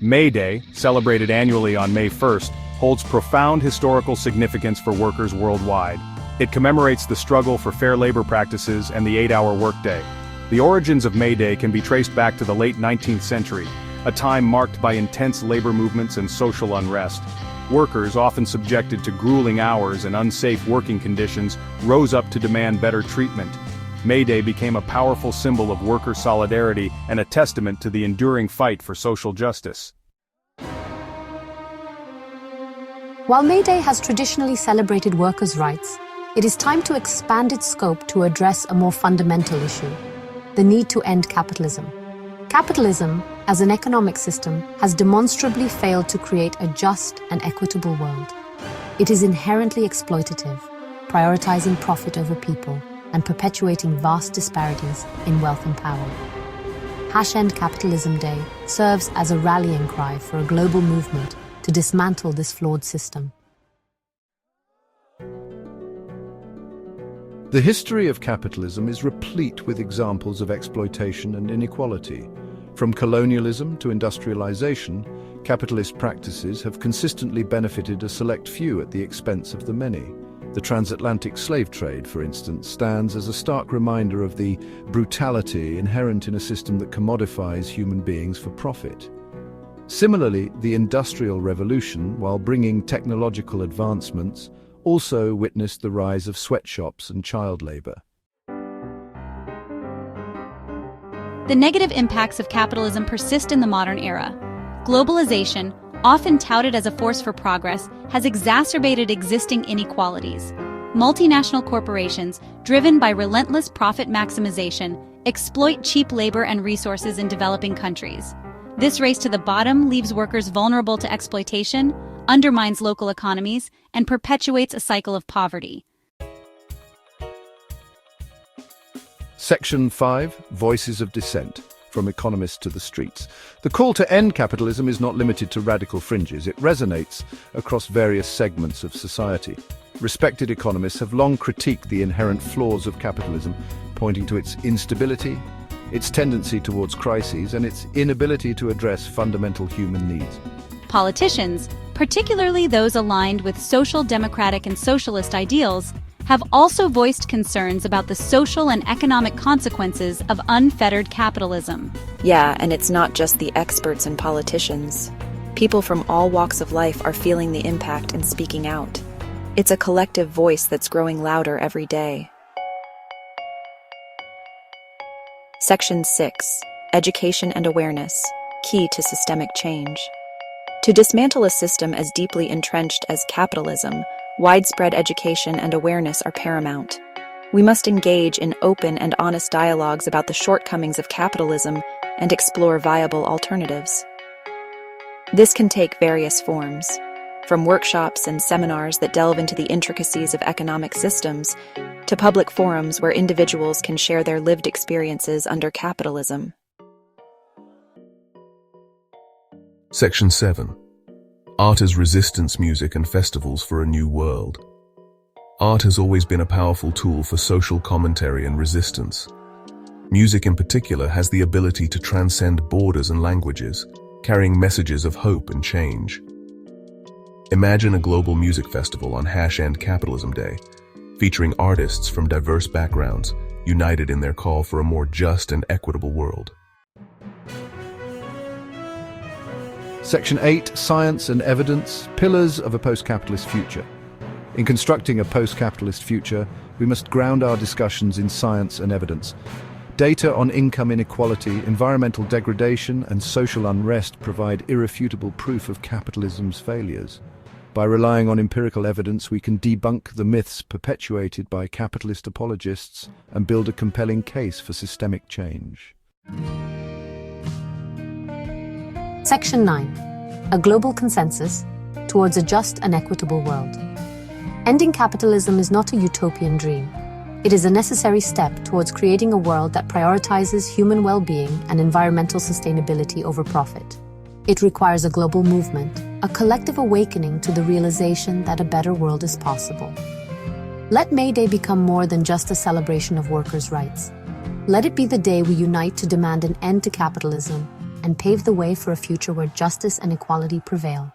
May Day, celebrated annually on May 1st, holds profound historical significance for workers worldwide. It commemorates the struggle for fair labor practices and the 8-hour workday. The origins of May Day can be traced back to the late 19th century, a time marked by intense labor movements and social unrest. Workers, often subjected to grueling hours and unsafe working conditions, rose up to demand better treatment. May Day became a powerful symbol of worker solidarity and a testament to the enduring fight for social justice. While May Day has traditionally celebrated workers' rights, it is time to expand its scope to address a more fundamental issue: the need to end capitalism. Capitalism, as an economic system, has demonstrably failed to create a just and equitable world. It is inherently exploitative, prioritizing profit over people and perpetuating vast disparities in wealth and power. End Capitalism Day serves as a rallying cry for a global movement to dismantle this flawed system. The history of capitalism is replete with examples of exploitation and inequality. From colonialism to industrialization, capitalist practices have consistently benefited a select few at the expense of the many. The transatlantic slave trade, for instance, stands as a stark reminder of the brutality inherent in a system that commodifies human beings for profit. Similarly, the Industrial Revolution, while bringing technological advancements, also witnessed the rise of sweatshops and child labor. The negative impacts of capitalism persist in the modern era. Globalization, often touted as a force for progress, has exacerbated existing inequalities. Multinational corporations, driven by relentless profit maximization, exploit cheap labor and resources in developing countries. This race to the bottom leaves workers vulnerable to exploitation, undermines local economies, and perpetuates a cycle of poverty. Section 5, Voices of Dissent, from economists to the streets. The call to end capitalism is not limited to radical fringes. It resonates across various segments of society. Respected economists have long critiqued the inherent flaws of capitalism, pointing to its instability, its tendency towards crises, and its inability to address fundamental human needs. Politicians, particularly those aligned with social democratic and socialist ideals, have also voiced concerns about the social and economic consequences of unfettered capitalism. Yeah, and it's not just the experts and politicians. People from all walks of life are feeling the impact and speaking out. It's a collective voice that's growing louder every day. Section 6, Education and Awareness, Key to Systemic Change. To dismantle a system as deeply entrenched as capitalism, widespread education and awareness are paramount. We must engage in open and honest dialogues about the shortcomings of capitalism and explore viable alternatives. This can take various forms, from workshops and seminars that delve into the intricacies of economic systems, to public forums where individuals can share their lived experiences under capitalism. Section 7. Art as resistance music and festivals for a new world. Art has always been a powerful tool for social commentary and resistance. Music in particular has the ability to transcend borders and languages, carrying messages of hope and change. Imagine a global music festival on End Capitalism Day, featuring artists from diverse backgrounds, united in their call for a more just and equitable world. Section 8, Science and Evidence, Pillars of a Post-Capitalist Future. In constructing a post-capitalist future, we must ground our discussions in science and evidence. Data on income inequality, environmental degradation, and social unrest provide irrefutable proof of capitalism's failures. By relying on empirical evidence, we can debunk the myths perpetuated by capitalist apologists and build a compelling case for systemic change. Section 9. A Global Consensus Towards a Just and Equitable World. Ending capitalism is not a utopian dream. It is a necessary step towards creating a world that prioritizes human well-being and environmental sustainability over profit. It requires a global movement, a collective awakening to the realization that a better world is possible. Let May Day become more than just a celebration of workers' rights. Let it be the day we unite to demand an end to capitalism, and pave the way for a future where justice and equality prevail.